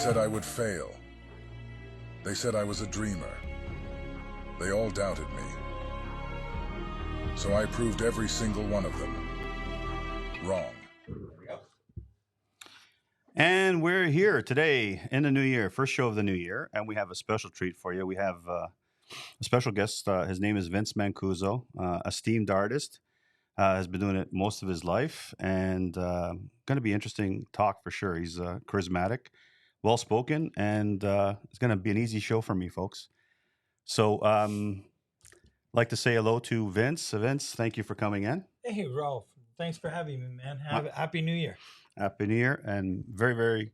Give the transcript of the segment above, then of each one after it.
said I would fail. They said I was a dreamer. They all doubted me. So I proved every single one of them wrong. And we're here today in the new year, first show of the new year, and we have a special treat for you. We have a special guest. His name is Vince Mancuso, esteemed artist. Has been doing it most of his life, and going to be interesting talk for sure. He's charismatic, well spoken, and it's going to be an easy show for me, folks. So, like to say hello to Vince. Vince, thank you for coming in. Hey, Ralph. Thanks for having me, man. Happy New Year. Happy New Year, and very, very,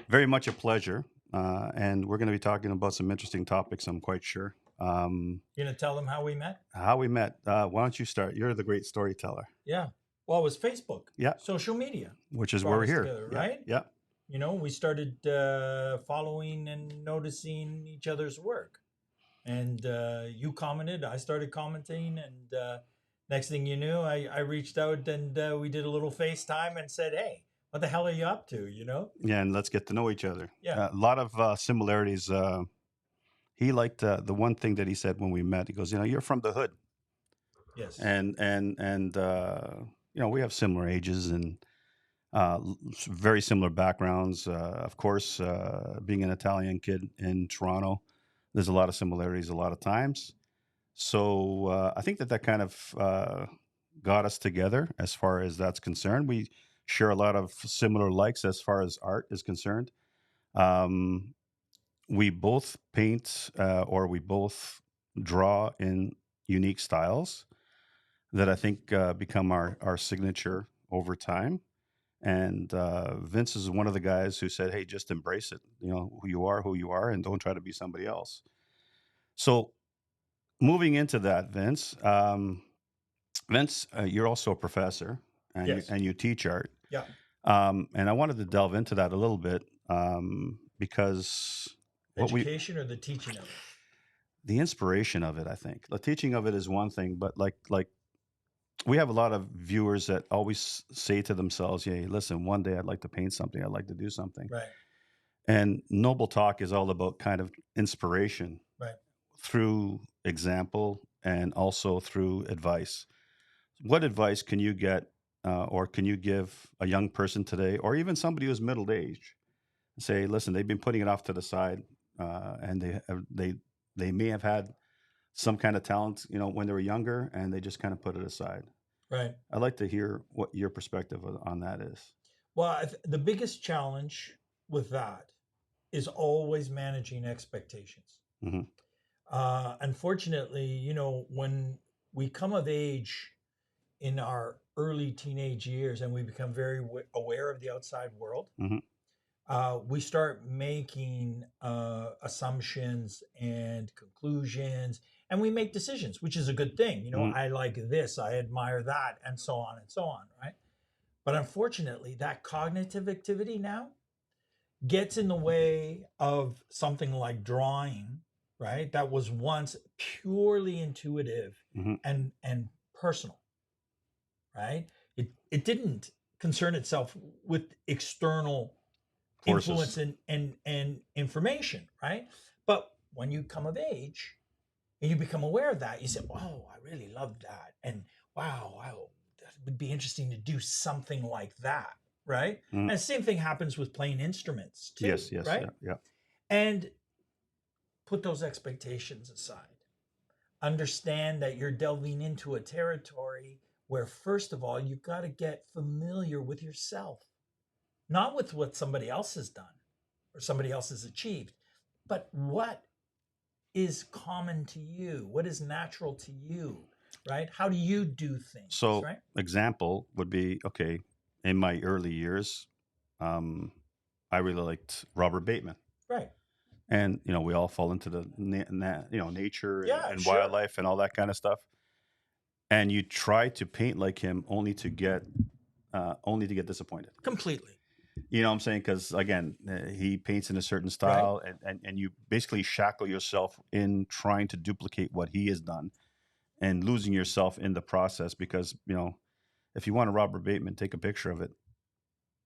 very much a pleasure. And we're going to be talking about some interesting topics, I'm quite sure. You going to tell them how we met? How we met. Why don't you start? You're the great storyteller. Yeah. Well, it was Facebook. Yeah. Social media. Which is where we're here. Together, yeah. right? Yeah. You know, we started following and noticing each other's work. And you commented, I started commenting, and next thing you knew, I reached out and we did a little FaceTime and said, hey, what the hell are you up to, you know? Yeah, and let's get to know each other. Yeah. A lot of similarities. He liked the one thing that he said when we met. He goes, you know, you're from the hood. Yes. And you know, we have similar ages and very similar backgrounds. Of course, being an Italian kid in Toronto, there's a lot of similarities a lot of times. So I think that kind of got us together as far as that's concerned. We share a lot of similar likes as far as art is concerned. We both paint or we both draw in unique styles that I think become our signature over time. And Vince is one of the guys who said, hey, just embrace it. You know, who you are, and don't try to be somebody else. So moving into that, Vince, you're also a professor and, Yes. you teach art. Yeah. And I wanted to delve into that a little bit because Education or the teaching of it? the inspiration of it, I think. The teaching of it is one thing, but like we have a lot of viewers that always say to themselves, hey, listen, one day I'd like to paint something. I'd like to do something. Right. And Noble Talk is all about kind of inspiration. Right. Through example and also through advice. What advice can you get or can you give a young person today, or even somebody who's middle aged? Say, listen, they've been putting it off to the side, and they may have had some kind of talent, you know, when they were younger, and they just kind of put it aside. Right. I'd like to hear what your perspective on that is. Well, the biggest challenge with that is always managing expectations. Mm-hmm. Unfortunately, you know, when we come of age in our early teenage years and we become very aware of the outside world, we start making assumptions and conclusions, and we make decisions, which is a good thing. You know, I like this, I admire that, and so on, right? But unfortunately, that cognitive activity now gets in the way of something like drawing, right? That was once purely intuitive and personal, right? It didn't concern itself with external Forces. influence and information, right? But when you come of age and you become aware of that, you say, oh, I really love that. And wow, that would be interesting to do something like that, right? And the same thing happens with playing instruments too, Yes, right? Yeah. And put those expectations aside. Understand that you're delving into a territory where, first of all, you've got to get familiar with yourself, not with what somebody else has done or somebody else has achieved, but what is common to you, what is natural to you, right? How do you do things? So, right? Example would be, okay, in my early years, I really liked Robert Bateman. Right. And, you know, we all fall into the, nature and sure. wildlife and all that kind of stuff. And you try to paint like him only to get disappointed. Completely. You know what I'm saying? Because, again, he paints in a certain style, right. and you basically shackle yourself in trying to duplicate what he has done and losing yourself in the process because, you know, if you want a Robert Bateman, take a picture of it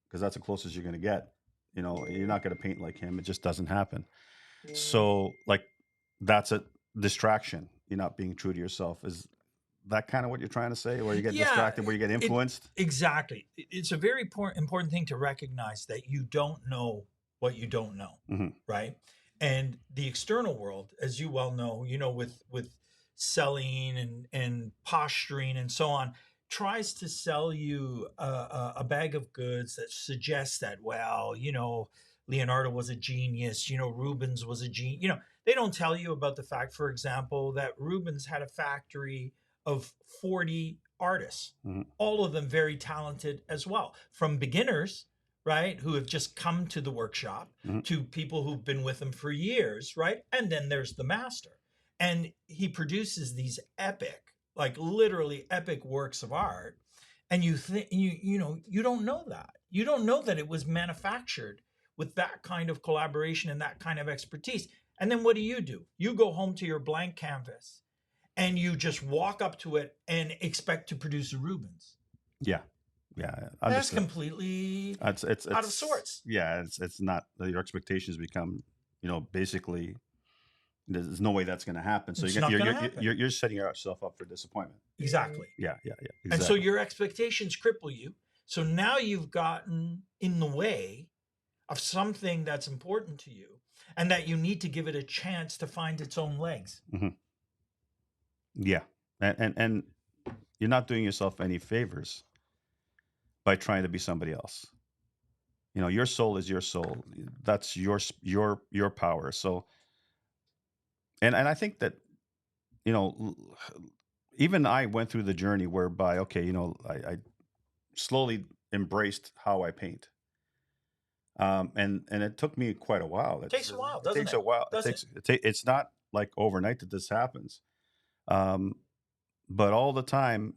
because that's the closest you're going to get. You know, you're not going to paint like him. It just doesn't happen. So, like, that's a distraction. You're not being true to yourself. Is that kind of what you're trying to say? Where you get Yeah, distracted, where you get influenced? exactly. It's a very important thing to recognize that you don't know what you don't know, Hmm. right? And the external world, as you well know, with selling and posturing and so on, tries to sell you a bag of goods that suggests that, well, Leonardo was a genius, Rubens was a genius. They don't tell you about the fact, for example, that Rubens had a factory of 40 artists, Hmm. all of them very talented as well, from beginners, right, who have just come to the workshop, Hmm. to people who've been with him for years, right? And then there's the master. And he produces these epic, like literally epic works of art. And you think you don't know that. You don't know that it was manufactured with that kind of collaboration and that kind of expertise. And then what do? You go home to your blank canvas and you just walk up to it and expect to produce a Rubens. Yeah, yeah, That's understood. completely It's out of sorts. yeah, it's not your expectations become, basically there's no way that's going to happen. So It's not going to happen. you're setting yourself up for disappointment. Exactly. Yeah, And so exactly. your expectations cripple you. So now you've gotten in the way of something that's important to you and that you need to give it a chance to find its own legs. Hmm. Yeah, and you're not doing yourself any favors by trying to be somebody else. Your soul is your soul. That's your power. So, and I think that you know even I went through the journey whereby, okay, I slowly embraced how I paint. And it took me quite a while. It takes a while, It doesn't takes it? a while. Doesn't it? It's not like overnight that this happens. Um, but all the time,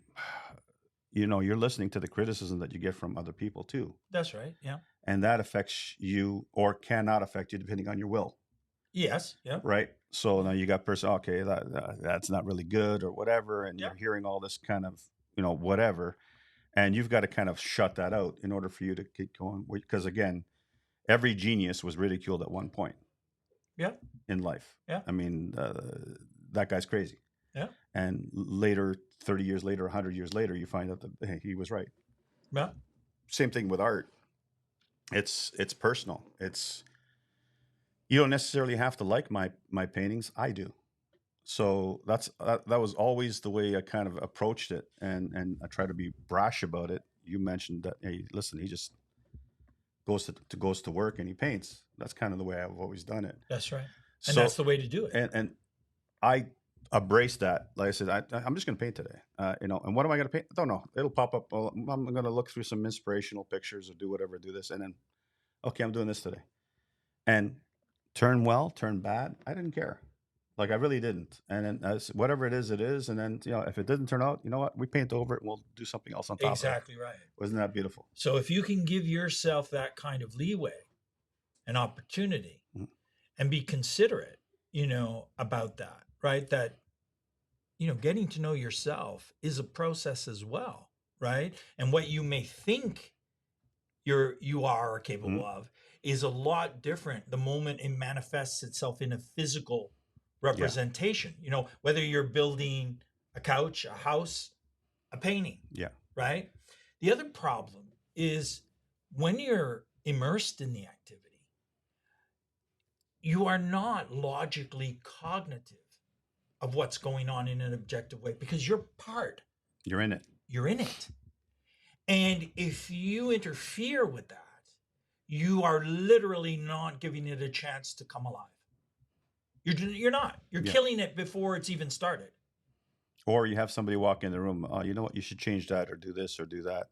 you're listening to the criticism that you get from other people too, That's right. Yeah. and that affects you or cannot affect you depending on your will, Yes. Yeah. right? So now you got person, okay, that's not really good or whatever, and Yeah. you're hearing all this kind of whatever, and you've got to kind of shut that out in order for you to keep going. Because again, every genius was ridiculed at one point Yeah. in life. Yeah. I mean, that guy's crazy. Yeah. And later, 30 years later, 100 years later, you find out that hey, he was right. Yeah. Same thing with art. It's personal. You don't necessarily have to like my paintings. I do. So that was always the way I kind of approached it, and I try to be brash about it. You mentioned that, hey, listen, he just goes to work and he paints. That's kind of the way I've always done it. That's right. And So that's the way to do it. and I embrace that. Like I said, I'm just going to paint today. And what am I going to paint? I don't know. It'll pop up. I'm going to look through some inspirational pictures or do whatever, do this, and then okay, I'm doing this today. And turn well, turn bad. I didn't care. Like I really didn't. And then whatever it is, it is. And then if it didn't turn out, you know what? We paint over it and we'll do something else on top of it. Exactly right. Wasn't that beautiful? So if you can give yourself that kind of leeway and opportunity Mhm. and be considerate, about that, right? That, getting to know yourself is a process as well, right? And what you may think you are capable Mhm. of is a lot different the moment it manifests itself in a physical Yeah. representation. Whether you're building a couch, a house, a painting, Yeah. right? The other problem is when you're immersed in the activity, you are not logically cognitive of what's going on in an objective way because you're You're in it. you're in it. And if you interfere with that, you are literally not giving it a chance to come alive. You're not. You're Yeah. killing it before it's even started. Or you have somebody walk in the room. Oh, you know what? You should change that or do this or do that.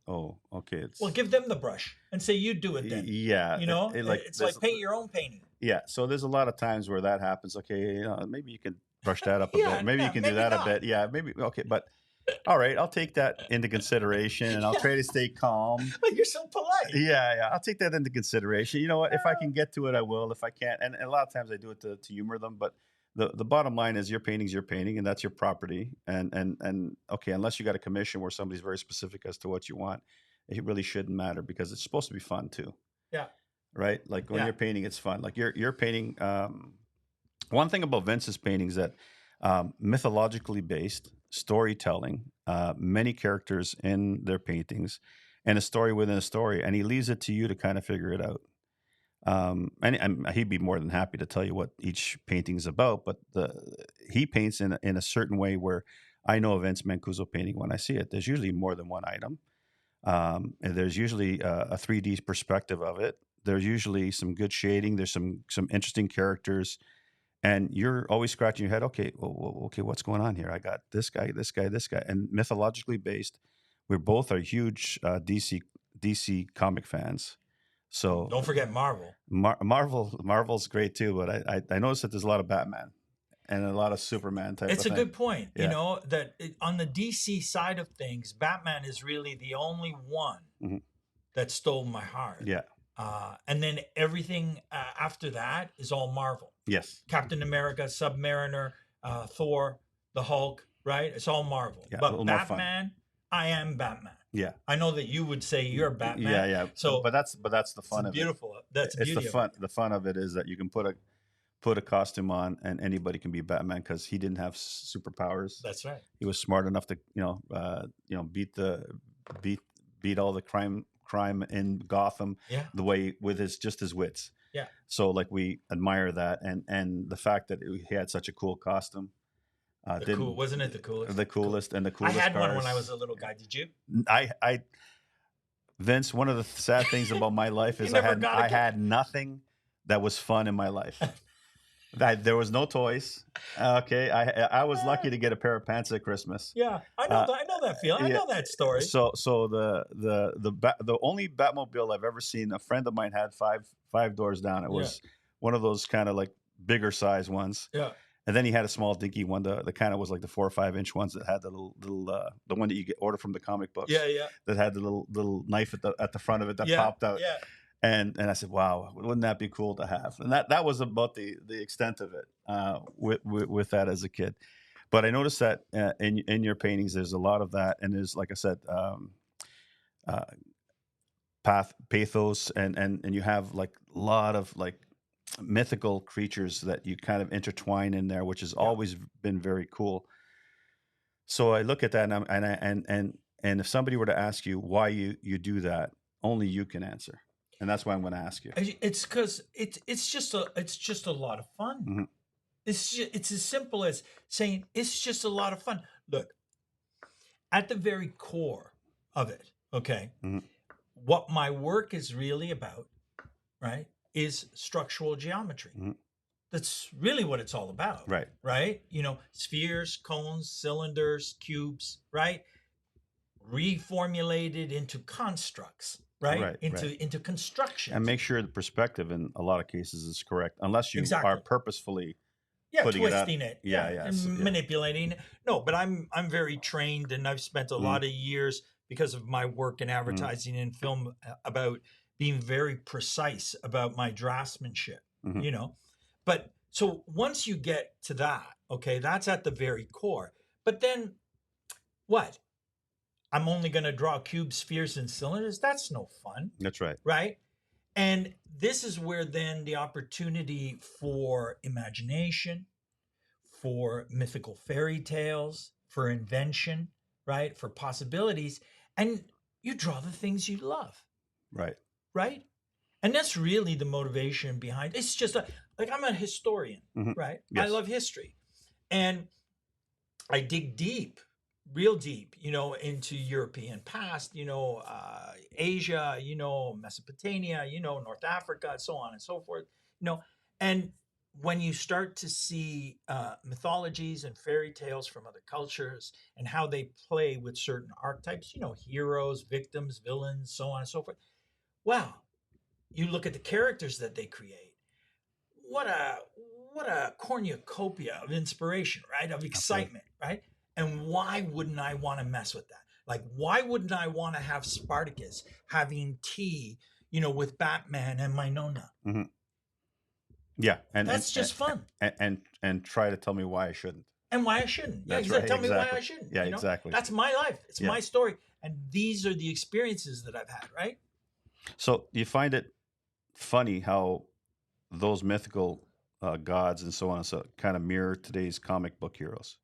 Oh, okay. Well, give them the brush and say you do it then. Yeah. It's like paint your own painting. Yeah. So there's a lot of times where that happens. Okay, maybe you can brush that up a Yeah, bit. Maybe yeah, you can do maybe that not. a bit. Yeah. Maybe. Okay. But all right, I'll take that into consideration and I'll try to stay calm. But you're so polite. Yeah. I'll take that into consideration. You know what? If I can get to it, I will. If I can't, and a lot of times I do it to humor them. But the bottom line is your painting's your painting, and that's your property. And okay, unless you got a commission where somebody's very specific as to what you want, it really shouldn't matter because it's supposed to be fun too. Yeah. right? Like when Yeah. you're painting, it's fun. Like you're painting. One thing about Vince's paintings that mythologically based storytelling, many characters in their paintings, and a story within a story, and he leaves it to you to kind of figure it out. And he'd be more than happy to tell you what each painting's about. But he paints in a certain way where I know a Vince Mancuso painting when I see it. There's usually more than one item, and there's usually a 3D perspective of it. There's usually some good shading. There's some interesting characters, and you're always scratching your head. Okay, okay, what's going on here? I got this guy, this guy, this guy, and mythologically based. We both are huge DC comic fans. So Don't forget Marvel. Marvel's great too, but I noticed that there's a lot of Batman and a lot of Superman type. It's of a thing. good point. Yeah. You know that on the DC side of things, Batman is really the only one Mhm. that stole my heart. Yeah. And then everything after that is all Marvel. Yes. Captain America, Submariner, Thor, the Hulk, right? It's all Marvel. Yeah, a But little more fun. Batman, I am Batman. Yeah. I know that you would say you're Batman. Yeah, yeah. So, but that's the fun of beautiful. it. That's It's beauty the fun. of it. The fun of it is that you can put a costume on and anybody can be Batman because he didn't have superpowers. That's right. He was smart enough to beat all the crime in Gotham. Yeah. The way with his wits. Yeah. So like we admire that and the fact that he had such a cool costume. Wasn't it the coolest? The coolest and the I coolest. had one cars. when I was a little guy. Did you? Vince, one of the sad things about my life is I had nothing that was fun in my life. There was no toys. Okay, I was lucky to get a pair of pants at Christmas. Yeah, I know that feeling. I know that story. So the only Batmobile I've ever seen, a friend of mine had five doors down. It was one of those kind of like bigger size ones. Yeah. And then he had a small dinky one, the kind of was like the 4 or 5 inch ones that had the little the one that you order from the comic books. Yeah, yeah. That had the little knife at the front of it that popped out. Yeah. And I said, wow, wouldn't that be cool to have? And that was about the extent of it with that as a kid. But I noticed that in your paintings, there's a lot of that, and there's, like I said, pathos, and you have like a lot of like mythical creatures that you kind of intertwine in there, which has always been very cool. So I look at that, and if somebody were to ask you why you do that, only you can answer. And that's why I'm going to ask you. It's because it's just a lot of fun. Mm-hmm. It's as simple as saying it's just a lot of fun. Look, at the very core of it, okay, what my work is really about, right, is structural geometry. Mm-hmm. That's really what it's all about. Right. Right. You know, spheres, cones, cylinders, cubes, right, reformulated into constructs. Right? Into construction. And make sure the perspective in a lot of cases is correct, unless you are purposefully twisting it. And manipulating. No, but I'm very trained, and I've spent a lot of years because of my work in advertising and film about being very precise about my draftsmanship. You know, but so once you get to that, okay, that's at the very core. But then what? I'm only going to draw cubes, spheres, and cylinders. That's no fun. That's right. Right? And this is where then the opportunity for imagination, for mythical fairy tales, for invention, right? For possibilities. And you draw the things you love. Right. Right? And that's really the motivation behind it. It's just like I'm a historian, right? Yes. I love history. And I dig deep. Real deep, you know, into European past, you know, Asia, you know, Mesopotamia, you know, North Africa, so on and so forth, you know. And when you start to see mythologies and fairy tales from other cultures and how they play with certain archetypes, you know, heroes, victims, villains, so on and so forth. Wow, you look at the characters that they create. What a cornucopia of inspiration, right? Of excitement, right? And why wouldn't I want to mess with that? Like, why wouldn't I want to have Spartacus having tea, you know, with Batman and Minona? Mm-hmm. Yeah, and that's just fun. And try to tell me why I shouldn't. And why I shouldn't. That's right. Tell me why I shouldn't. Yeah, you know? exactly. That's my life. It's my story, and these are the experiences that I've had. Right. So you find it funny how those mythical gods and so on and so kind of mirror today's comic book heroes.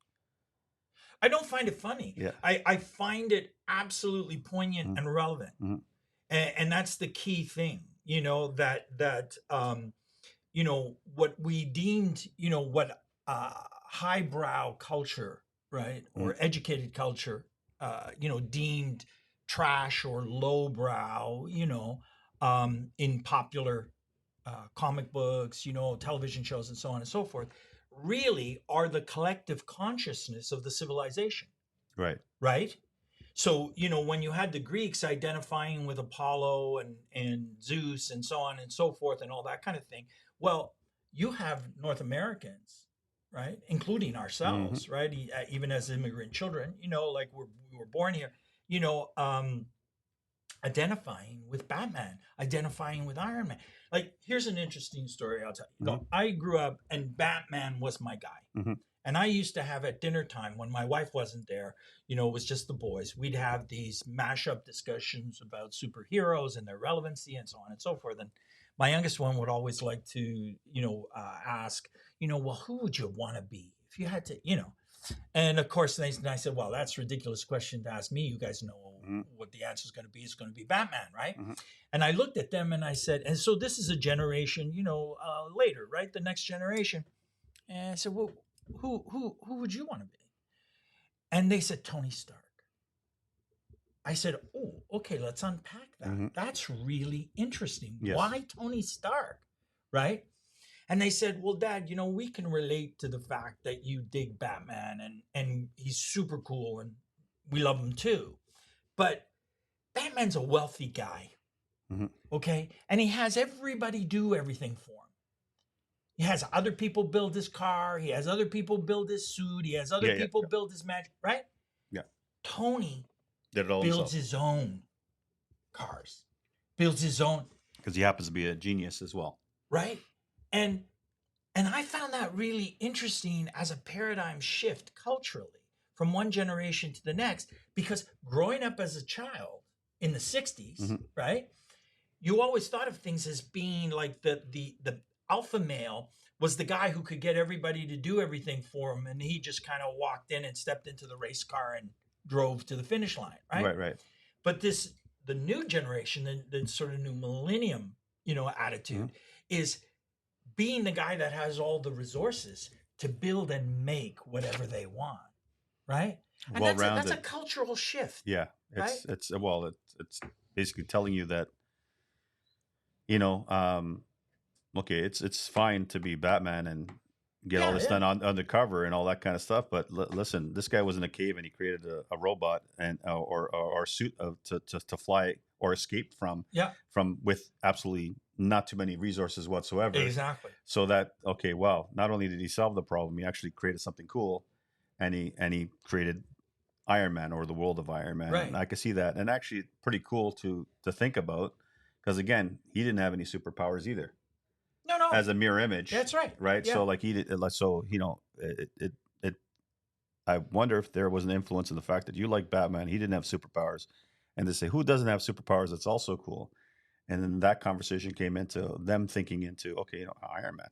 I don't find it funny. Yeah. I find it absolutely poignant and relevant. And that's the key thing, what we deemed, what highbrow culture, right, or educated culture, deemed trash or lowbrow, in popular comic books, television shows, and so on and so forth, really are the collective consciousness of the civilization. Right. Right. So, when you had the Greeks identifying with Apollo and Zeus and so on and so forth and all that kind of thing, well, you have North Americans, right, including ourselves, right, even as immigrant children, like we were born here, identifying with Batman, identifying with Iron Man. Like, here's an interesting story I'll tell you. I grew up and Batman was my guy. And I used to have at dinner time when my wife wasn't there, it was just the boys. We'd have these mashup discussions about superheroes and their relevancy and so on and so forth. And my youngest one would always like to, ask, well, who would you want to be if you had to, And of course, I said, well, that's a ridiculous question to ask me. You guys know what the answer is going to be. It's going to be Batman, right? And I looked at them and I said, and so this is a generation, later, right? The next generation. And I said, well, who would you want to be? And they said, Tony Stark. I said, oh, okay, let's unpack that. That's really interesting. Yes. Why Tony Stark, right? And they said, well, Dad, we can relate to the fact that you dig Batman and he's super cool and we love him too. But Batman's a wealthy guy, okay? And he has everybody do everything for him. He has other people build his car. He has other people build his suit. He has other people build his magic, right? Yeah. Tony did it all builds his own cars, builds his own. Because he happens to be a genius as well. Right? And I found that really interesting as a paradigm shift culturally from one generation to the next, because growing up as a child in the 60s, right? You always thought of things as being like the alpha male was the guy who could get everybody to do everything for him, and he just kind of walked in and stepped into the race car and drove to the finish line, right? Right. But the new generation, the sort of new millennium, attitude is being the guy that has all the resources to build and make whatever they want, right? And that's a cultural shift. Yeah, it's basically telling you that, okay, it's fine to be Batman and get all this done on the cover and all that kind of stuff. But listen, this guy was in a cave and he created a robot and or suit to fly or escape from with absolutely not too many resources whatsoever. Exactly. So that, okay, wow, not only did he solve the problem, he actually created something cool, and he created Iron Man, or the world of Iron Man. Right. And I could see that, and actually pretty cool to think about, because again, he didn't have any superpowers either. No. As a mirror image. That's right. Right. Yeah. So like he did. So it. I wonder if there was an influence in the fact that you like Batman. He didn't have superpowers, and they say, who doesn't have superpowers? That's also cool. And then that conversation came into them thinking into, okay, Iron Man,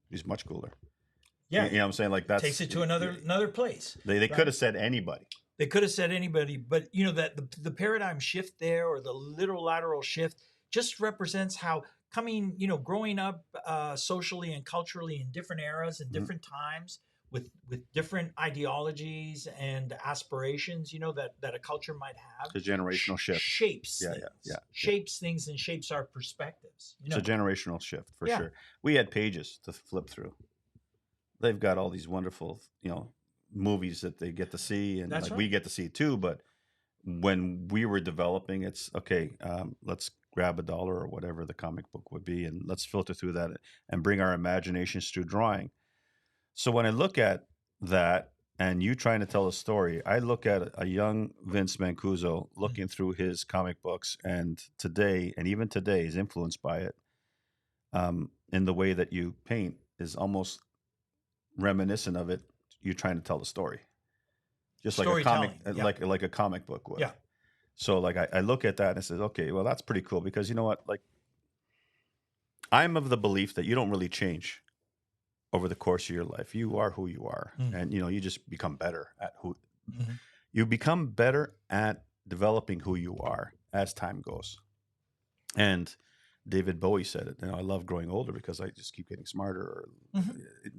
he's much cooler. Yeah. You know what I'm saying? Like that takes it to another place. They could have said anybody. They could have said anybody, but that the paradigm shift there, or the literal lateral shift, just represents how growing up socially and culturally in different eras and different times with different ideologies and aspirations, that a culture might have. The generational shift shapes things, things and shapes our perspectives. It's a generational shift for sure. We had pages to flip through. They've got all these wonderful, movies that they get to see, and we get to see too. But when we were developing, it's okay. Let's grab $1 or whatever the comic book would be, and let's filter through that and bring our imaginations through drawing. So when I look at that, and you trying to tell a story, I look at a young Vince Mancuso looking through his comic books, and even today is influenced by it. In the way that you paint is almost reminiscent of it. You're trying to tell the story, just like a comic, like a comic book would. Yeah. So like I look at that and I said, okay, well that's pretty cool, because you know what, like I'm of the belief that you don't really change over the course of your life. You are who you are, and you just become better at who you become better at developing who you are as time goes. And David Bowie said it. I love growing older because I just keep getting smarter. Or,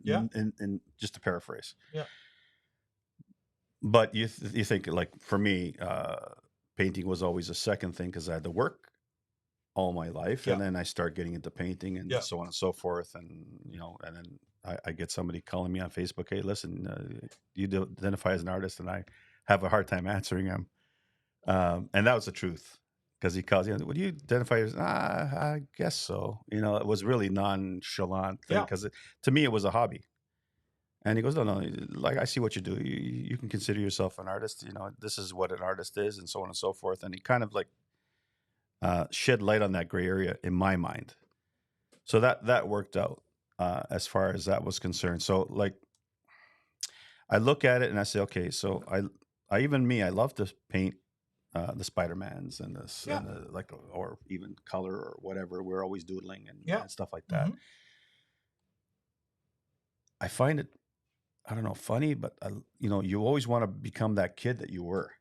Yeah. and just to paraphrase. Yeah. But you think, like, for me, painting was always a second thing because I had to work all my life, and then I start getting into painting and so on and so forth, and and then I get somebody calling me on Facebook, hey, listen, you identify as an artist, and I have a hard time answering him, and that was the truth, because he calls, would you identify as, I guess so, it was really nonchalant thing, because to me it was a hobby. And he goes, no, like, I see what you do. You can consider yourself an artist. This is what an artist is, and so on and so forth. And he kind of like shed light on that gray area in my mind. So that worked out as far as that was concerned. So, like, I look at it and I say, okay, so I even me, I love to paint the Spider-Mans and this, and like, or even color or whatever. We're always doodling and stuff like that. I find it, I don't know, funny, but you always want to become that kid that you were,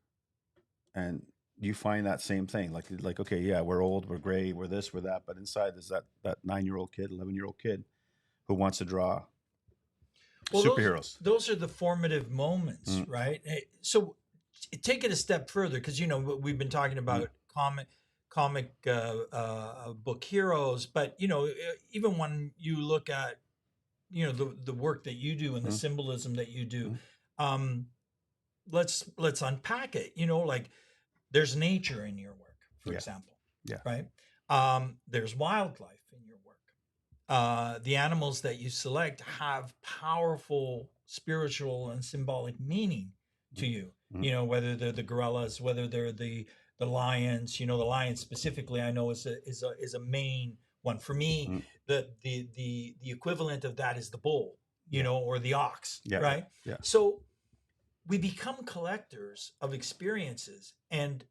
and you find that same thing, like, okay, yeah, we're old, we're gray, we're this, we're that, but inside there's that 9-year-old kid, 11-year-old kid who wants to draw superheroes. Those are the formative moments, right? So take it a step further, because we've been talking about comic book heroes, but even when you look at the work that you do and the symbolism that you do, let's unpack it. Like, there's nature in your work, for example, right? There's wildlife in your work. The animals that you select have powerful spiritual and symbolic meaning to you. Whether they're the gorillas, whether they're the lions. The lion specifically, I know is a main one for me. The equivalent of that is the bull, or the ox, right? Yeah. So we become collectors of experiences, and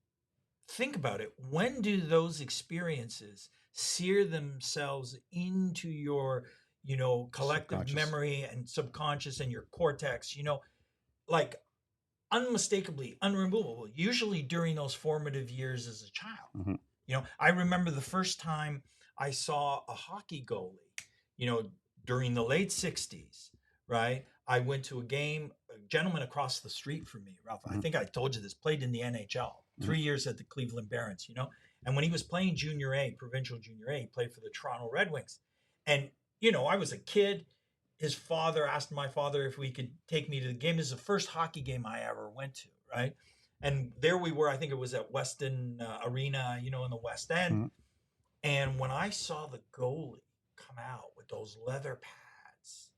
think about it. When do those experiences sear themselves into your, collective memory and subconscious and your cortex, like, unmistakably unremovable, usually during those formative years as a child. I remember the first time I saw a hockey goalie, during the late 60s, right? I went to a game, a gentleman across the street from me, Ralph, I think I told you this, played in the NHL, 3 years at the Cleveland Barons, and when he was playing junior A, provincial junior A, he played for the Toronto Red Wings. And, I was a kid. His father asked my father if we could take me to the game. This is the first hockey game I ever went to, right? And there we were, I think it was at Weston Arena, in the West End. And when I saw the goalie come out with those leather pads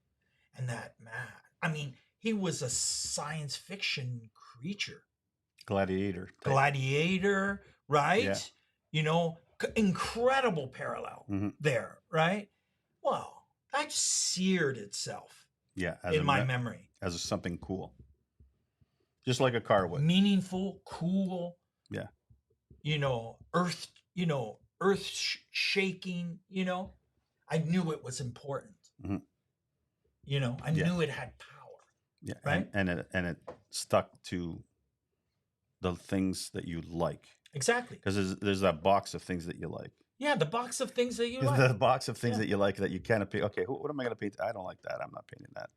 and that mat, I mean, he was a science fiction creature. Gladiator, right? Yeah. Incredible parallel there, right? Well, that seared itself in my memory as something cool, just like a car would. Meaningful, cool. Yeah. Earth shaking. I knew it was important. I knew it had power. Yeah, right. And it stuck to the things that you like. Exactly. Because there's that box of things that you like. Yeah, the box of things that you like. The box of things that you like that you kind of paint. Okay, what am I going to paint? I don't like that. I'm not painting that.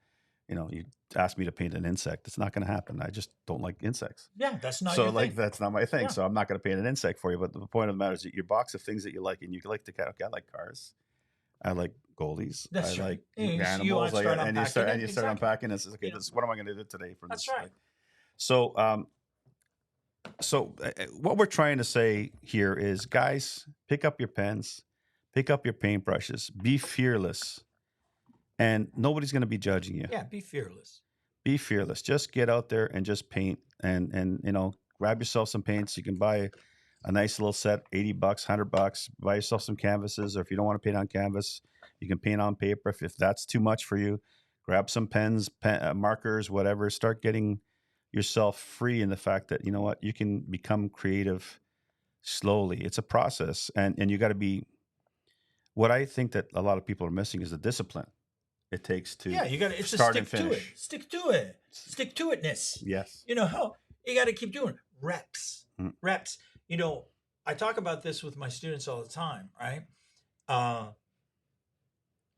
You ask me to paint an insect. It's not going to happen. I just don't like insects. Yeah, that's not so your like thing. That's not my thing. Yeah. So I'm not going to paint an insect for you. But the point of the matter is that your box of things that you like, and you like to okay, I like cars. I like goalies. That's I right. like animals. And you start unpacking. And it's okay. This is what am I going to do today for this? That's right. So what we're trying to say here is, guys, pick up your pens, pick up your paintbrushes, be fearless, and nobody's going to be judging you. Yeah, be fearless. Be fearless. Just get out there and just paint, and grab yourself some paints. You can buy a nice little set, $80, $100. Buy yourself some canvases, or if you don't want to paint on canvas, you can paint on paper. If that's too much for you, grab some pens, markers, whatever. Start getting yourself free in the fact that, you can become creative slowly. It's a process, and you got to be What I think that a lot of people are missing is the discipline it takes to Yeah, you got to. It's a start and stick to it, finish. stick to itness. Yes. You know, you got to keep doing reps, Mm. reps. You know, I talk about this with my students all the time, right? Uh,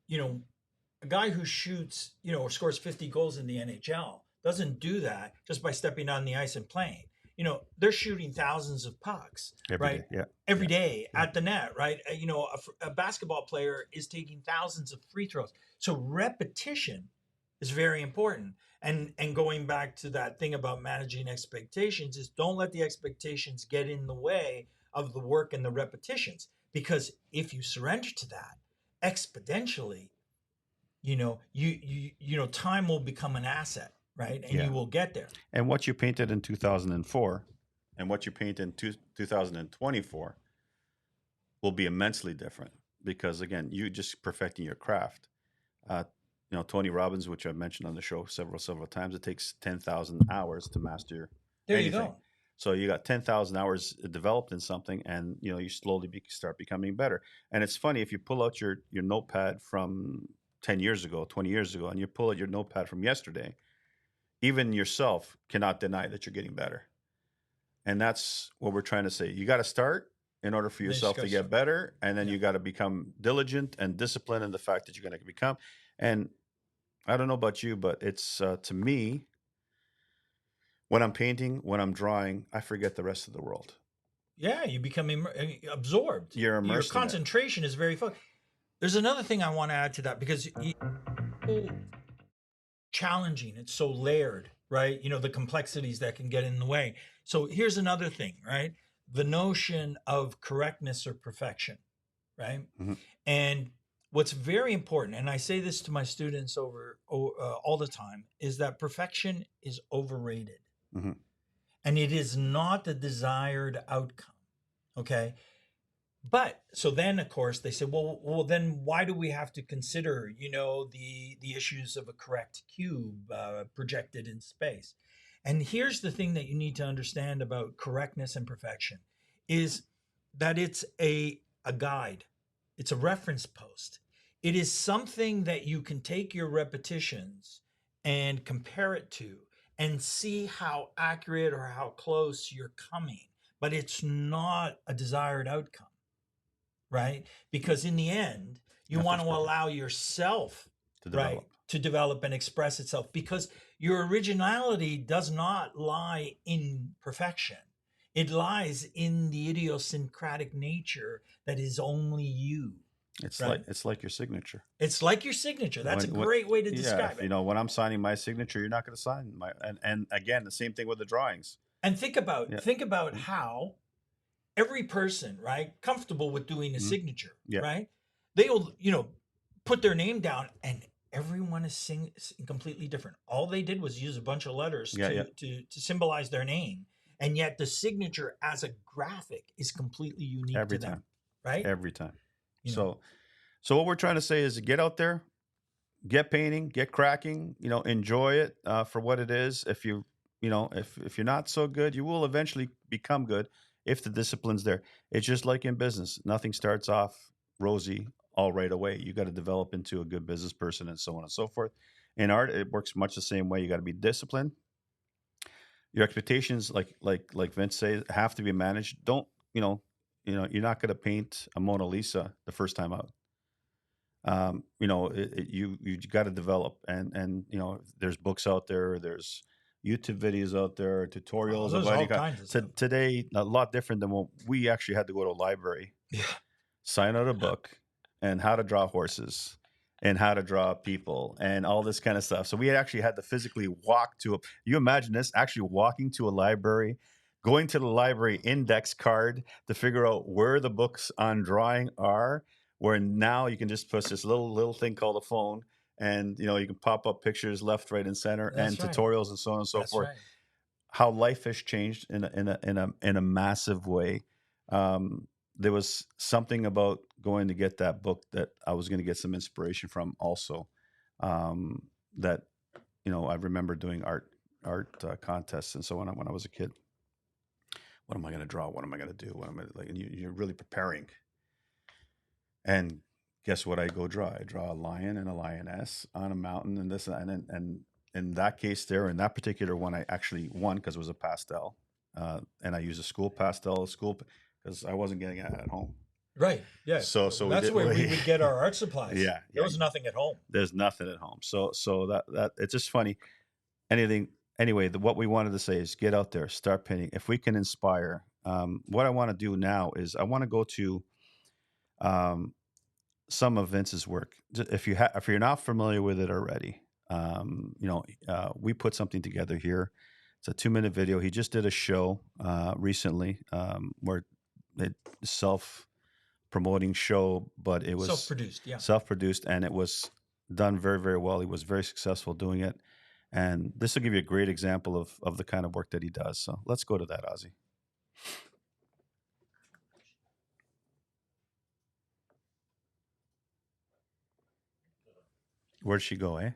you know, a guy who shoots, or scores 50 goals in the NHL doesn't do that just by stepping on the ice and playing. They're shooting thousands of pucks, Every right? day. Yeah. Every Yeah. day Yeah. at the net, right? A basketball player is taking thousands of free throws. So repetition is very important. And going back to that thing about managing expectations is don't let the expectations get in the way of the work and the repetitions. Because if you surrender to that exponentially, time will become an asset, right? And Yeah. you will get there. And what you painted in 2004 and what you paint in 2024 will be immensely different because, again, you just perfecting your craft. Uh, Tony Robbins, which I've mentioned on the show several times, it takes 10,000 hours to master There you anything. go. So you got 10,000 hours developed in something, and you slowly start becoming better. And it's funny if you pull out your notepad from 10 years ago, 20 years ago, and you pull out your notepad from yesterday, even yourself cannot deny that you're getting better. And that's what we're trying to say. You got to start in order for Then you just yourself gotta to get start. better, and then Yeah. you got to become diligent and disciplined in the fact that you're going to become. And I don't know about you, but it's to me, when I'm painting, when I'm drawing, I forget the rest of the world. Yeah, you become absorbed. You're Your immersed in it. concentration is very focused. There's another thing I want to add to that because challenging. It's so layered, right? The complexities that can get in the way. So here's another thing, right? The notion of correctness or perfection, right? Mhm. And what's very important, and I say this to my students all the time, is that perfection is overrated, Mhm. and it is not the desired outcome. Okay, but so then, of course, they say, well, then why do we have to consider, the issues of a correct cube projected in space? And here's the thing that you need to understand about correctness and perfection is that it's a guide. It's a reference post. It is something that you can take your repetitions and compare it to and see how accurate or how close you're coming. But it's not a desired outcome, right? Because in the end, you want Nothing's to perfect allow yourself, to right, develop. to develop and express itself because your originality does not lie in perfection. It lies in the idiosyncratic nature that is only you, right? It's like your signature. It's like your signature. That's a When great way to yeah, describe if it. when I'm signing my signature, you're not going to sign my. And again, the same thing with the drawings. And think about Yeah. Mhm. how every person, right, comfortable with doing a Mhm. signature, Yeah. right? They'll, put their name down and everyone is completely different. All they did was use a bunch of letters Yeah. Yeah. to symbolize their name. And yet the signature as a graphic is completely unique Every to them, time. right? Every time. You know, So what we're trying to say is get out there, get painting, get cracking. Enjoy it for what it is. If if you're not so good, you will eventually become good if the discipline's there. It's just like in business. Nothing starts off rosy all right away. You got to develop into a good business person and so on and so forth. In art, it works much the same way. You got to be disciplined. Your expectations, like Vince says, have to be managed. Don't you're not going to paint a Mona Lisa the first time out. You got to develop, and there's books out there, there's YouTube videos out there, tutorials of there's any all kind. kinds of stuff. Today, a lot different than what we actually had to go to a library, Yeah. sign out a book, and how to draw horses, and how to draw people, and all this kind of stuff. So we actually had to physically walk to a. You imagine this? Actually walking to a library, going to the library index card to figure out where the books on drawing are. Where now you can just push this little thing called a phone, and you can pop up pictures left, right, and center, and That's right. tutorials and so on and so That's forth. right. How life has changed in a massive way. There was something about going to get that book that I was going to get some inspiration from also. That I remember doing art contests and so on when I was a kid. What am I going to draw? What am I going to do? What am I like? And you're really preparing. And guess what I go draw? I draw a lion and a lioness on a mountain, and this and in that case there, in that particular one, I actually won because it was a pastel, and I used a school pastel because I wasn't getting it at home. Right. Yeah. So we That's did. where we would get our art supplies. Yeah, There was nothing at home. There's nothing at home. So that it's just funny. Anyway, what we wanted to say is get out there, start painting. If we can inspire, what I want to do now is I want to go to um, some of Vince's work. If you're not familiar with it already, we put something together here. It's a 2-minute video. He just did a show recently where it self-promoting show, but it was Self-produced, yeah. self-produced, and it was done very, very well. He was very successful doing it, and this will give you a great example of the kind of work that he does. So let's go to that, Ozzy. Where'd she go, eh?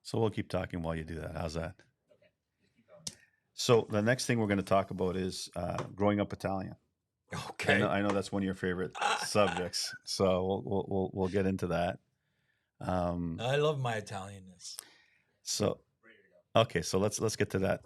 So we'll keep talking while you do that. How's that? So the next thing we're going to talk about is growing up Italian. Okay. I know that's one of your favorite subjects. So we'll get into that. I love my Italianness. So okay, so let's get to that.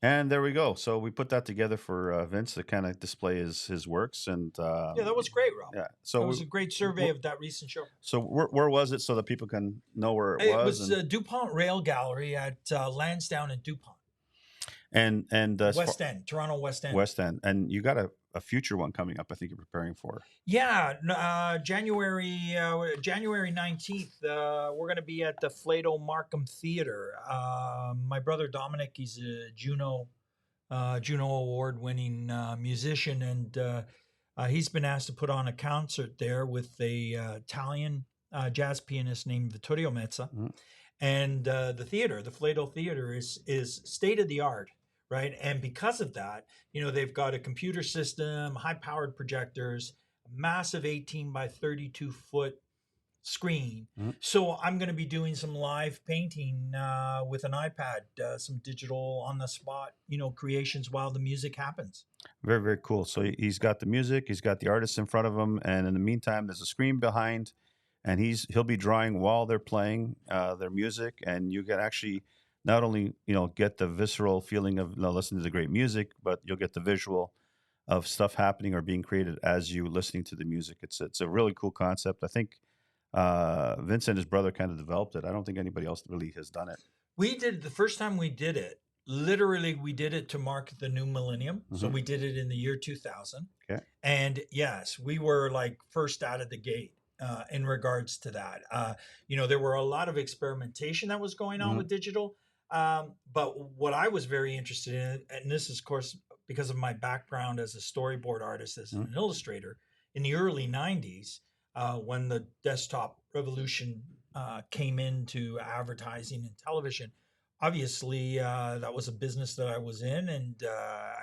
And there we go. So we put that together for Vince to kind of display his works, and Yeah, that was great, Rob. yeah. So It was a great survey of that recent show. So where was it so that people can know where it was? It was DuPont Rail Gallery at Lansdowne and DuPont. And West End, Toronto West End. West End, and you got a future one coming up. I think you're preparing for. Yeah, January 19th. We're going to be at the Flato Markham Theater. My brother Dominic, he's a Juno Award-winning musician, and he's been asked to put on a concert there with a Italian jazz pianist named Vittorio Mezza. Mm-hmm. And the Flato Theater, is state of the art. Right. And because of that, they've got a computer system, high powered projectors, massive 18 by 32 foot screen. Mm-hmm. So I'm going to be doing some live painting with an iPad, some digital on the spot, creations while the music happens. Very, very cool. So he's got the music, he's got the artists in front of him. And in the meantime, there's a screen behind, and he'll be drawing while they're playing their music. And you can actually not only get the visceral feeling of listening to the great music, but you'll get the visual of stuff happening or being created as you listening to the music. It's a really cool concept. I think Vince and his brother kind of developed it. I don't think anybody else really has done it. We did the first time we did it. Literally, we did it to mark the new millennium. Mm-hmm. So we did it in the year 2000. Okay. And yes, we were like first out of the gate. In regards to that, there were a lot of experimentation that was going on with digital. But what I was very interested in, and this is, of course, because of my background as a storyboard artist, as an illustrator, in the early 90s, when the desktop revolution came into advertising and television. Obviously, that was a business that I was in, and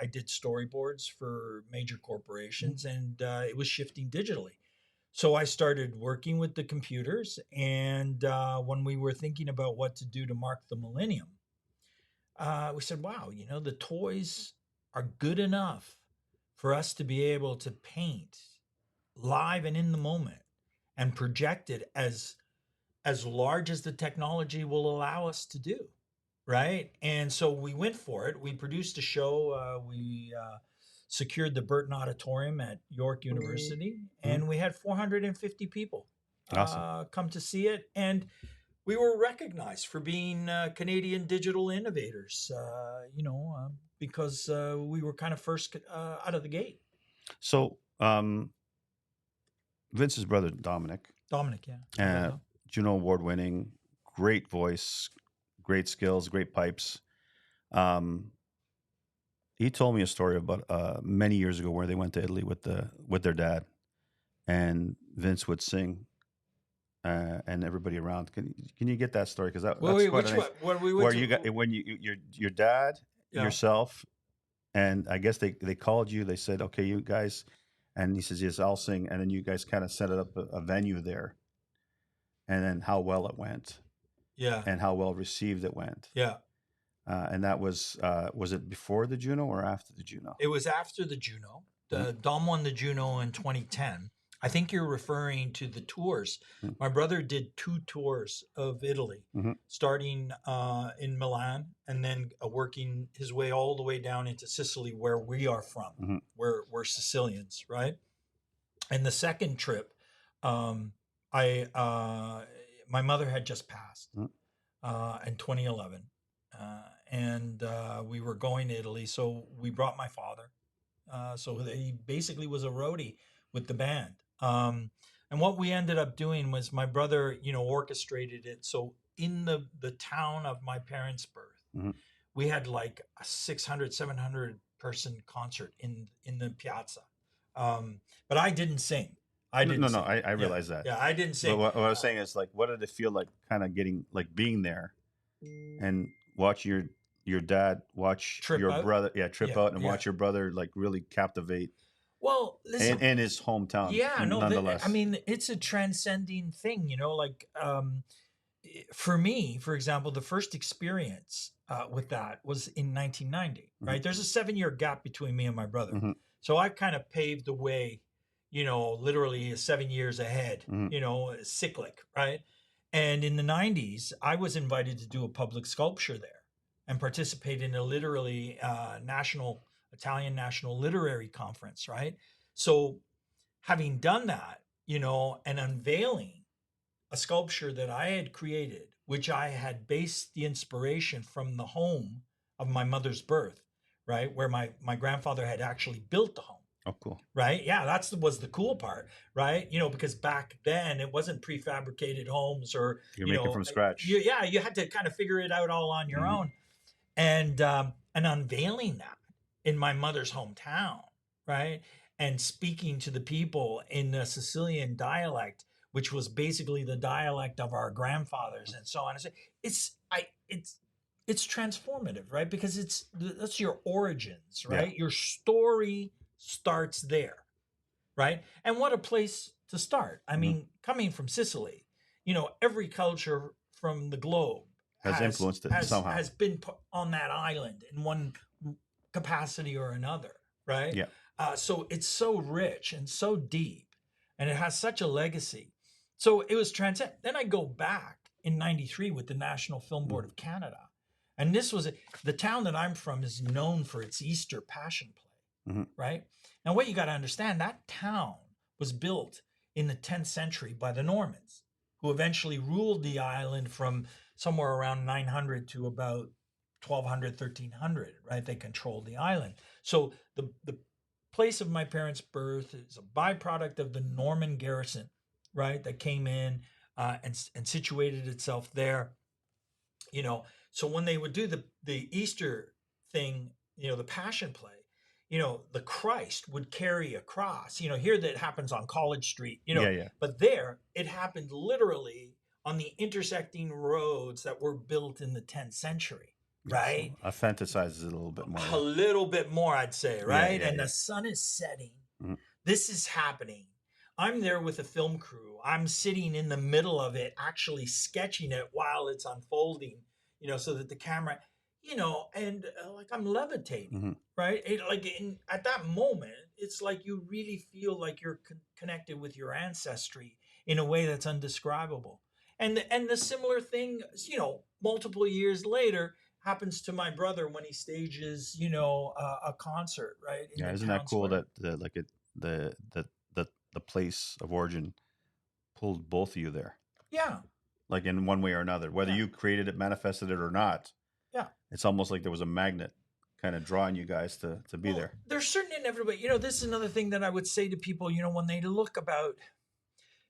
I did storyboards for major corporations, and it was shifting digitally. So I started working with the computers, and when we were thinking about what to do to mark the millennium, we said, wow, the toys are good enough for us to be able to paint live and in the moment and project it as large as the technology will allow us to do, right? And so we went for it. We produced a show. We secured the Burton Auditorium at York University, and we had 450 people Awesome. come to see it. And we were recognized for being Canadian digital innovators, because we were kind of first out of the gate. So, Vince's brother, Dominic, Dominic, yeah. Juno Award winning, great voice, great skills, great pipes. He told me a story about many years ago where they went to Italy with their dad, and Vince would sing, and everybody around. Can you get that story? Because that's quite which nice. one? We Where went you got when your dad, Yeah. yourself, and I guess they called you. They said, "Okay, you guys," and he says, "Yes, I'll sing," and then you guys kind of set up a venue there, and then how well it went, Yeah, and how well received it went. yeah. And that was it before the Juno or after the Juno? It was after the Juno. Dom won the Juno in 2010. I think you're referring to the tours. My brother did 2 tours of Italy, starting in Milan and then working his way all the way down into Sicily, where we are from. We're Sicilians, right? And the second trip, my mother had just passed in 2011, and we were going to Italy, so we brought my father. So he basically was a roadie with the band. And what we ended up doing was my brother, orchestrated it. So in the town of my parents' birth, we had like a 600, 700 person concert in the piazza. But I didn't sing. I didn't sing. I realize that. Yeah, I didn't sing. But what I was saying is, like, what did it feel like kind of getting, like, being there and watch your dad watch Trip your out? brother trip out and Yeah. watch your brother, like, really captivate Well, listen, in his hometown. yeah, no, nonetheless. I mean, it's a transcending thing, like for me, for example, the first experience with that was in 1990, right? There's a 7-year gap between me and my brother. So I kind of paved the way, literally 7 years ahead, cyclic, right? And in the 90s, I was invited to do a public sculpture there and participate in a literally Italian National Literary Conference, right? So having done that, and unveiling a sculpture that I had created, which I had based the inspiration from the home of my mother's birth, right? Where my grandfather had actually built the home. Oh, cool. Right? Yeah, was the cool part, right? Because back then it wasn't prefabricated homes or You're making from scratch. You had to kind of figure it out all on your own, and unveiling that in my mother's hometown, right? And speaking to the people in the Sicilian dialect, which was basically the dialect of our grandfathers, and so on. It's transformative, right? Because that's your origins, right? Yeah. Your story starts there, right? And what a place to start. I mean, coming from Sicily, every culture from the globe has influenced it somehow. Has been put on that island in one capacity or another, right? Yeah. So it's so rich and so deep, and it has such a legacy. So it was transcend. Then I go back in '93 with the National Film Board of Canada, and this was the town that I'm from is known for its Easter Passion Play. Right? Now, what you got to understand, that town was built in the 10th century by the Normans, who eventually ruled the island from somewhere around 900 to about 1200, 1300, right? They controlled the island. So the place of my parents' birth is a byproduct of the Norman garrison, right? That came in and situated itself there. So when they would do the Easter thing, the Passion Play, the Christ would carry a cross. Here that happens on College Street, Yeah. but there it happened literally on the intersecting roads that were built in the 10th century, right? So authenticizes it a little bit more. A little bit more, I'd say, right? Yeah, and yeah. the sun is setting. Mhm. This is happening. I'm there with a film crew. I'm sitting in the middle of it, actually sketching it while it's unfolding, so that the camera, and like I'm levitating, Mhm. right? At that moment, it's like you really feel like you're connected with your ancestry in a way that's undescribable. And the similar thing, multiple years later happens to my brother when he stages, a concert, right? In Yeah, the isn't that town cool square. that like the place of origin pulled both of you there, Yeah, like in one way or another, whether yeah, you created it, manifested it or not. yeah. It's almost like there was a magnet kind of drawing you guys to be Well, there. there's certain inevitability. This is another thing that I would say to people, when they look about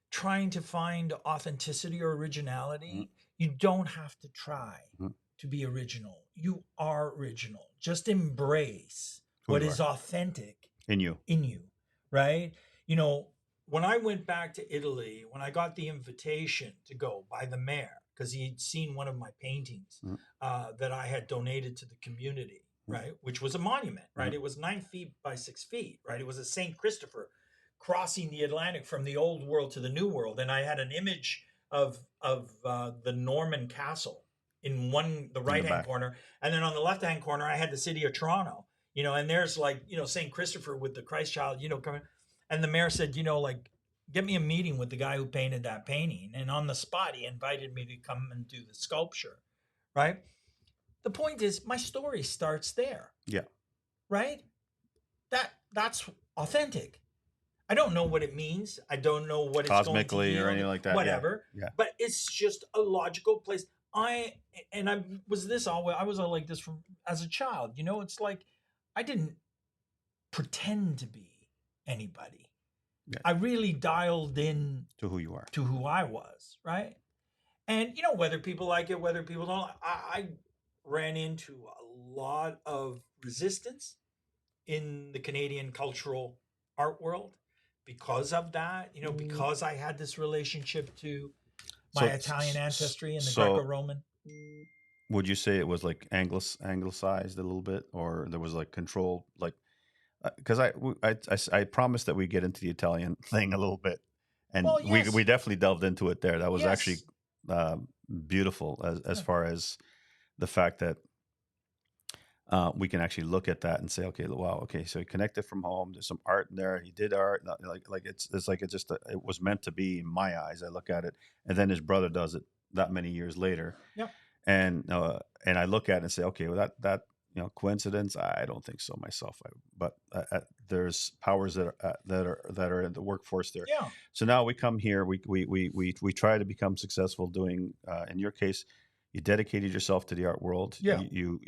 trying to find authenticity or originality, you don't have to try Mhm. to be original. You are original. Just embrace Who what you is are authentic in you. in you, right? When I went back to Italy, when I got the invitation to go by the mayor, because he'd seen one of my paintings Mhm. that I had donated to the community, Mhm. right? Which was a monument, right? Mhm. It was 9 feet by 6 feet, right? It was a St. Christopher crossing the Atlantic from the old world to the new world. And I had an image of the Norman castle in the In right the hand back. corner. And then on the left hand corner, I had the city of Toronto, and there's like, St. Christopher with the Christ child, coming. And the mayor said, like, get me a meeting with the guy who painted that painting. And on the spot, he invited me to come and do the sculpture, right? The point is, my story starts there, Yeah. right? That's authentic. I don't know what it means. I don't know what it's going to Cosmically or yield, anything like that. whatever. Yeah. But it's just a logical place. I was like this from as a child. It's like I didn't pretend to be anybody. Yeah. I really dialed in To who you are. to who I was, right? And whether people like it, whether people don't, I ran into a lot of resistance in the Canadian cultural art world because of that, because I had this relationship to my Italian ancestry and the So Greco-Roman. would you say it was like anglicized a little bit, or there was like control, like because I promised that we get into the Italian thing a little bit, and Well, we yes, definitely delved into it there. That was actually yes, beautiful as yeah. far as the fact that we can actually look at that and say, okay, wow, okay, so he connected from home. There's some art in there. He did art, like it's like it was meant to be in my eyes. I look at it, and then his brother does it that many years later, Yep. and I look at it and say, okay, well that coincidence. I don't think so myself. But there's powers that are in the workforce there. Yeah. So now we come here. We try to become successful doing. In your case, you dedicated yourself to the art world. Yeah. You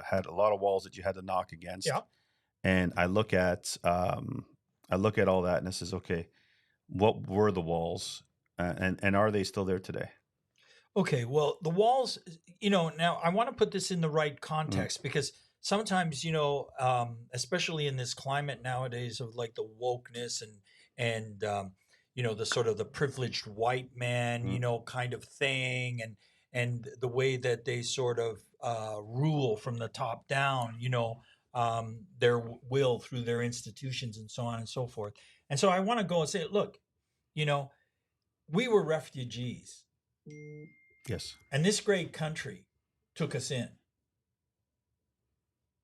had a lot of walls that you had to knock against. Yeah. And I look at all that and it says, okay, what were the walls, and are they still there today? Okay, well, the walls, now I want to put this in the right context because sometimes, especially in this climate nowadays of like the wokeness and the sort of the privileged white man, kind of thing, and the way that they sort of rule from the top down, their will through their institutions and so on and so forth. And so I want to go and say, look, we were refugees. Yes. And this great country took us in,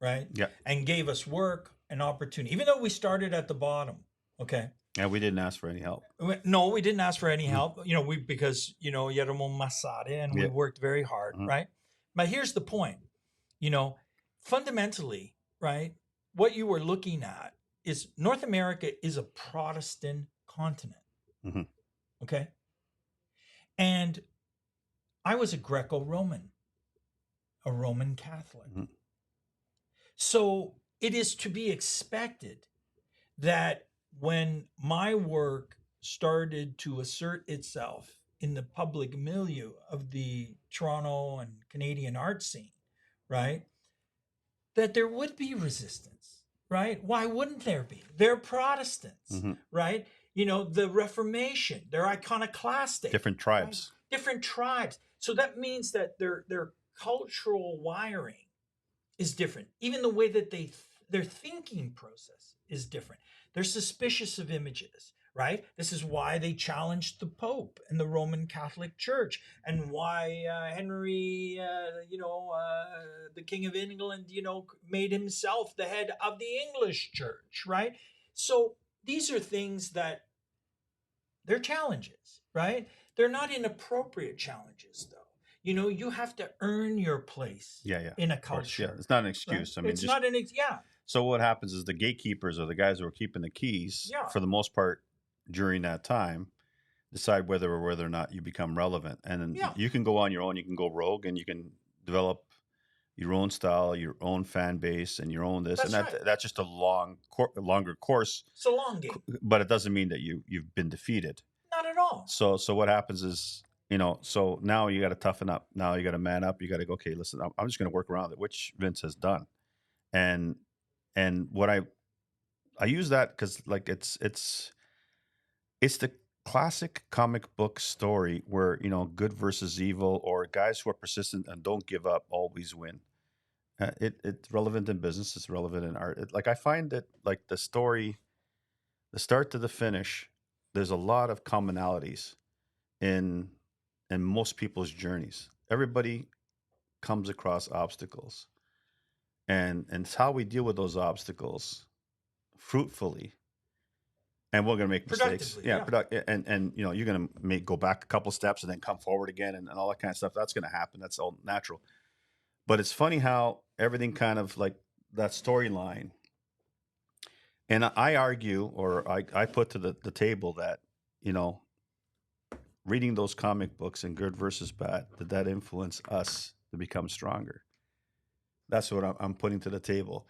right? Yeah. And gave us work and opportunity, even though we started at the bottom. Okay. And we didn't ask for any help. No, we didn't ask for any help. Because Yermo Masade, and we Yeah. worked very hard, right? But here's the point. Fundamentally, right? What you were looking at is North America is a Protestant continent. Okay. And I was a Greco-Roman, a Roman Catholic. So it is to be expected that when my work started to assert itself in the public milieu of the Toronto and Canadian art scene, right, that there would be resistance. right? Why wouldn't there be? They're Protestants, Hmm. right? You know, the Reformation, they're iconoclastic, Different right? tribes. Different tribes. So that means that their cultural wiring is different. Even the way that their thinking process is different. They're suspicious of images, right? This is why they challenged the Pope and the Roman Catholic Church, and why Henry, the King of England, made himself the head of the English Church, right? So these are things that they're challenges, right? They're not inappropriate challenges, though. You have to earn your place Yeah, in a of course. Yeah, culture, it's not an right? excuse. I mean, It's just not yeah, so what happens is the gatekeepers or the guys who are keeping the keys, yeah, for the most part, during that time, decide whether or not you become relevant. And then yeah. you can go on your own. You can go rogue, and you can develop your own style, your own fan base, and your own this, and That's right. that's just a longer course. It's a long game. But it doesn't mean that you've been defeated. Not at all. So what happens is, so now you got to toughen up. Now you got to man up. You got to go. Okay, listen, I'm just going to work around it, which Vince has done. And what I use that because like it's the classic comic book story where good versus evil, or guys who are persistent and don't give up always win. It's relevant in business. It's relevant in art. Like I find that like the story, the start to the finish, there's a lot of commonalities in most people's journeys. Everybody comes across obstacles, and it's how we deal with those obstacles fruitfully. And we're going to make mistakes. Productively, Yeah, yeah. and you're going to go back a couple steps and then come forward again, and all that kind of stuff. That's going to happen. That's all natural. But it's funny how everything kind of like that storyline. And I argue, or I put to the table that, reading those comic books and good versus bad, did that influence us to become stronger? That's what I'm putting to the table.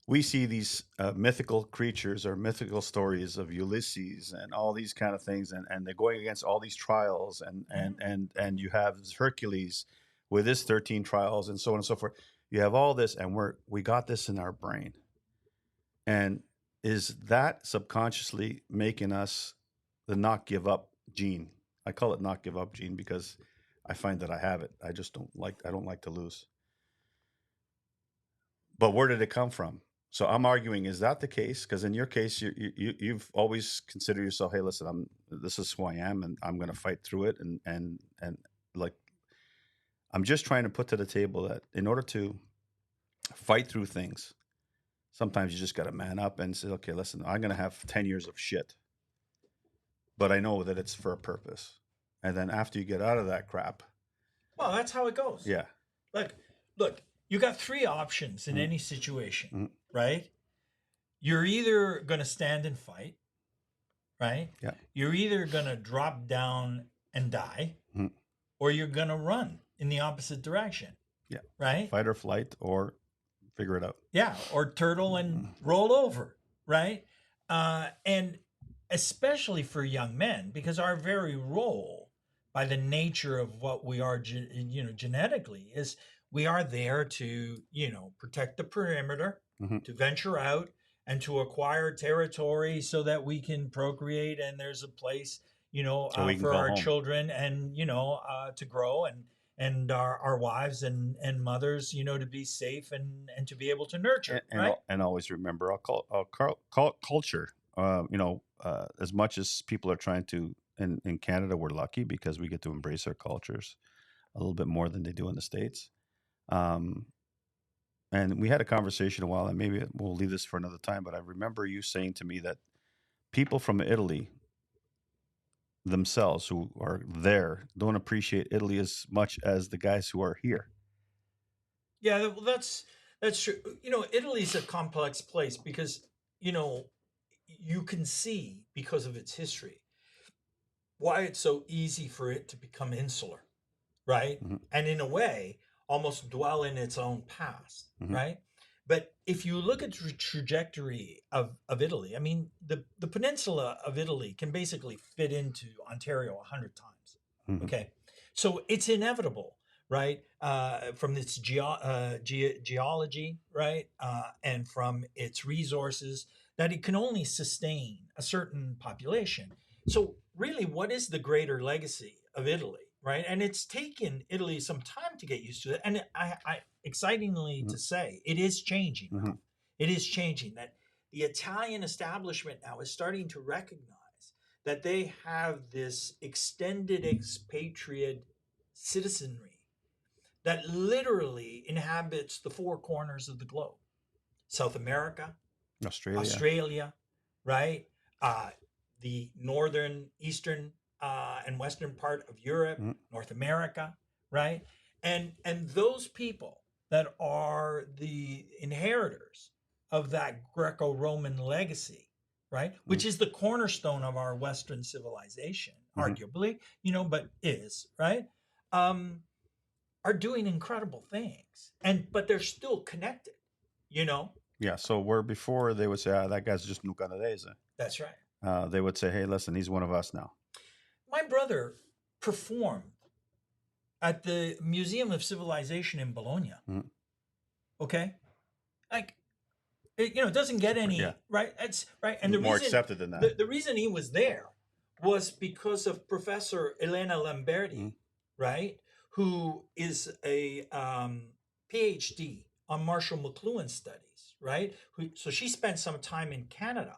We see these mythical creatures or mythical stories of Ulysses and all these kind of things, and they're going against all these trials, and you have Hercules with his 13 trials and so on and so forth. You have all this, and we got this in our brain. And is that subconsciously making us the not give up gene? I call it not give up gene because I find that I have it. I don't like to lose. But where did it come from? So I'm arguing, is that the case? Because in your case, you've always considered yourself, hey, listen, this is who I am, and I'm going to fight through it. And like, I'm just trying to put to the table that in order to fight through things, sometimes you just got to man up and say, okay, listen, I'm going to have 10 years of shit, but I know that it's for a purpose. And then after you get out of that crap, Well, that's how it goes. yeah, Look, you got three options in any situation, right? You're either going to stand and fight, right? yeah, You're either going to drop down and die, or you're going to run in the opposite direction, yeah, right? fight or flight, or figure it out. Yeah, or turtle and roll over, right? And especially for young men, because our very role, by the nature of what we are, genetically, is we are there to, protect the perimeter, to venture out, and to acquire territory so that we can procreate, and there's a place, for our children, and to grow, and our wives and mothers, to be safe and to be able to nurture, right? And always remember our culture. As much as people are trying to, in Canada, we're lucky because we get to embrace our cultures a little bit more than they do in the States. And we had a conversation a while, and maybe we'll leave this for another time. But I remember you saying to me that people from Italy themselves who are there don't appreciate Italy as much as the guys who are here. Yeah, well, that's true. Italy's a complex place because you can see, because of its history, why it's so easy for it to become insular, right? And in a way, almost dwell in its own past, right? But if you look at the trajectory of Italy, I mean, the peninsula of Italy can basically fit into Ontario 100 times. Okay. So it's inevitable, right? From its geology, right? And from its resources, that it can only sustain a certain population. So, really, what is the greater legacy of Italy, right? And it's taken Italy some time to get used to it. And excitingly to say, it is changing now. It is changing. That the Italian establishment now is starting to recognize that they have this extended expatriate citizenry that literally inhabits the four corners of the globe: South America, Australia, right? The northern, eastern, and western part of Europe, North America, right? And those people that are the inheritors of that Greco-Roman legacy, right? Which is the cornerstone of our Western civilization, arguably, but is, right? Are doing incredible things. But they're still connected, Yeah. So where before they would say, that guy's just un canadese. That's right. They would say, hey, listen, he's one of us now. My brother performed at the Museum of Civilization in Bologna. Okay? Like, it doesn't get any, right? It's right. And the more reason, accepted than that. The reason he was there was because of Professor Elena Lamberti, right? Who is a PhD on Marshall McLuhan studies, right? So she spent some time in Canada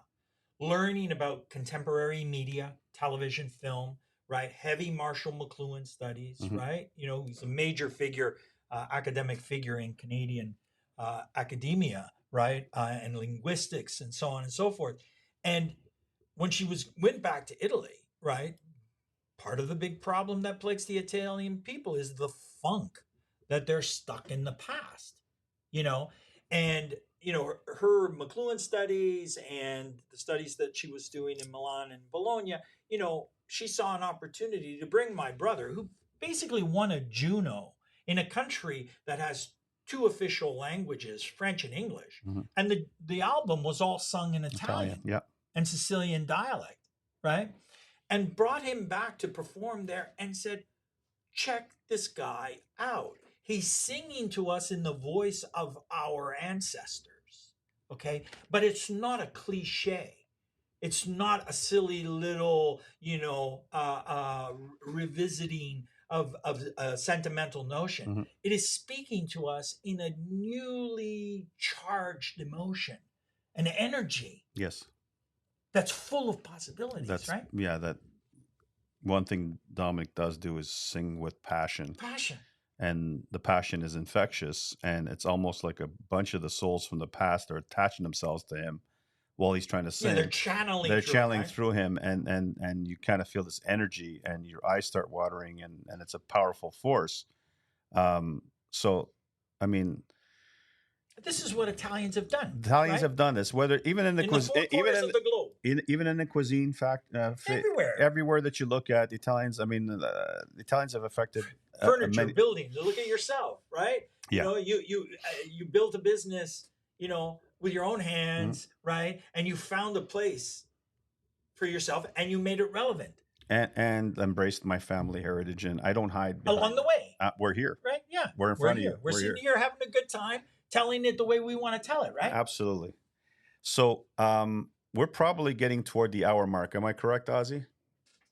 learning about contemporary media, television, film, right? Heavy Marshall McLuhan studies, right? He's a major figure, academic figure in Canadian academia, right? And linguistics and so on and so forth. And when she went back to Italy, right? Part of the big problem that plagues the Italian people is the funk that they're stuck in the past, and her McLuhan studies and the studies that she was doing in Milan and Bologna, she saw an opportunity to bring my brother, who basically won a Juno in a country that has two official languages, French and English, and the album was all sung in Italian. And Sicilian dialect, right? And brought him back to perform there and said, check this guy out. He's singing to us in the voice of our ancestors, okay? But it's not a cliche. It's not a silly little, revisiting of a sentimental notion. It is speaking to us in a newly charged emotion, an energy. Yes. That's full of possibilities, right? Yeah, that one thing Dominic does do is sing with passion. And the passion is infectious, and it's almost like a bunch of the souls from the past are attaching themselves to him while he's trying to sing. Yeah, they're channeling through him, and you kind of feel this energy, and your eyes start watering, and it's a powerful force. So, I mean, this is what Italians have done. Italians have done this, whether even in the cuisine, even in the cuisine everywhere that you look at, the Italians. I mean, the Italians have affected furniture, buildings. Look at yourself, right? Yeah. You built a business, with your own hands, right? And you found a place for yourself, and you made it relevant. And embraced my family heritage, and I don't hide along the way. We're here, right? Yeah, we're in front of you. We're sitting here having a good time, telling it the way we want to tell it, right? Absolutely. So we're probably getting toward the hour mark. Am I correct, Ozzy?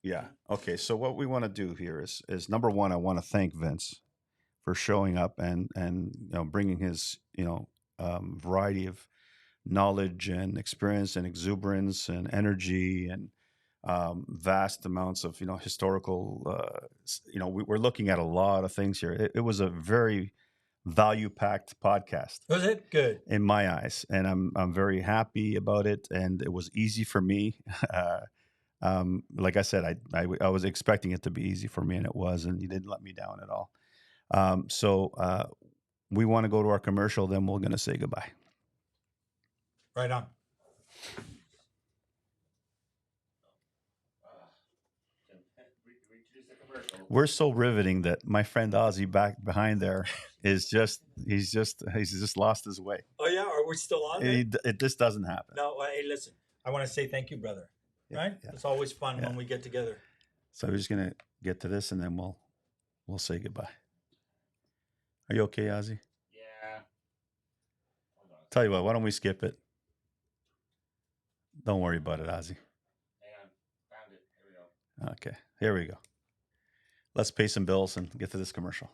Yeah. Okay. So what we want to do here is number one, I want to thank Vince for showing up and bringing his variety of knowledge and experience and exuberance and energy and vast amounts of historical. We're looking at a lot of things here. It was a very value-packed podcast. Was it good? In my eyes, and I'm very happy about it. And it was easy for me. Like I said, I was expecting it to be easy for me, and it was, and you didn't let me down at all. So we want to go to our commercial, then we're going to say goodbye. Right on. We're so riveting that my friend Ozzy back behind there is he's just lost his way. Oh yeah, are we still on? This doesn't happen. No, hey, listen. I want to say thank you, brother. Yeah, right? Yeah. It's always fun when we get together. So we're just gonna get to this, and then we'll say goodbye. Are you okay, Ozzy? Yeah. Hold on. Tell you what, why don't we skip it? Don't worry about it, Ozzy. Hang on. Found it. Here we go. Okay, here we go. Let's pay some bills and get to this commercial.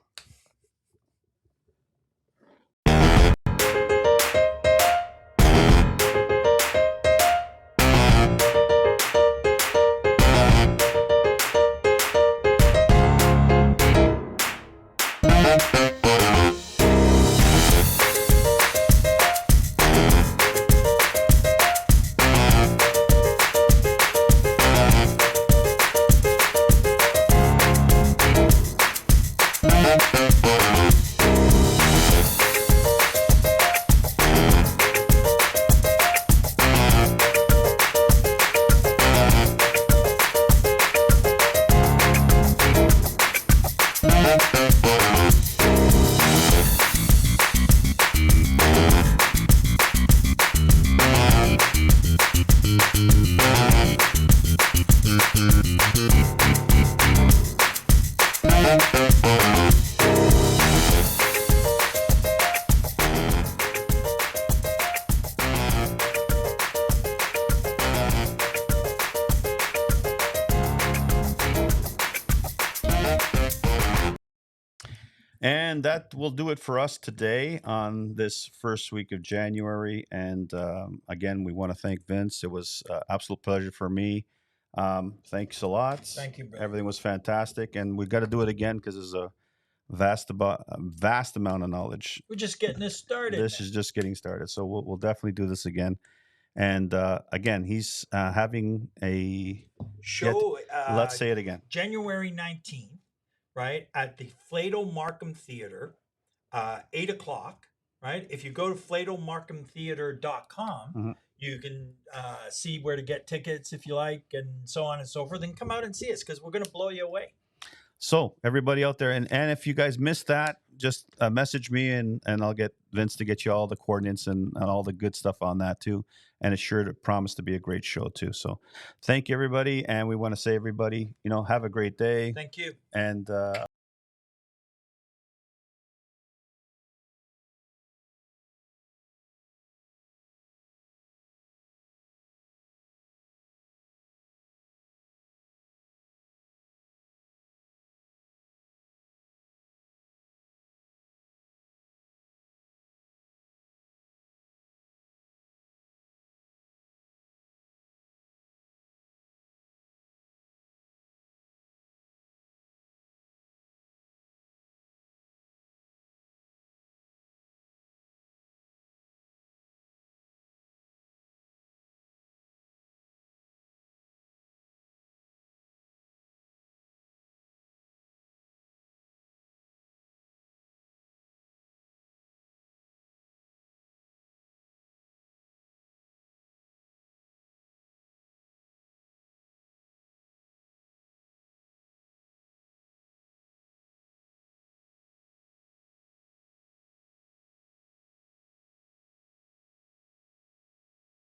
And that will do it for us today on this first week of January. And again, we want to thank Vince. It was an absolute pleasure for me. Thanks a lot. Thank you, brother. Everything was fantastic. And we've got to do it again because there's a vast amount of knowledge. We're just getting this started. This is just getting started. So we'll definitely do this again. And again, he's having a show. Let's say it again. January 19th. Right, at the Flato Markham Theater, 8 o'clock, right? If you go to flatomarkhamtheater.com, you can see where to get tickets if you like, and so on and so forth. And come out and see us because we're going to blow you away. So everybody out there, and if you guys missed that, just message me and I'll get Vince to get you all the coordinates and all the good stuff on that too. And it's sure to promise to be a great show too. So thank you, everybody. And we want to say, everybody, have a great day. Thank you. And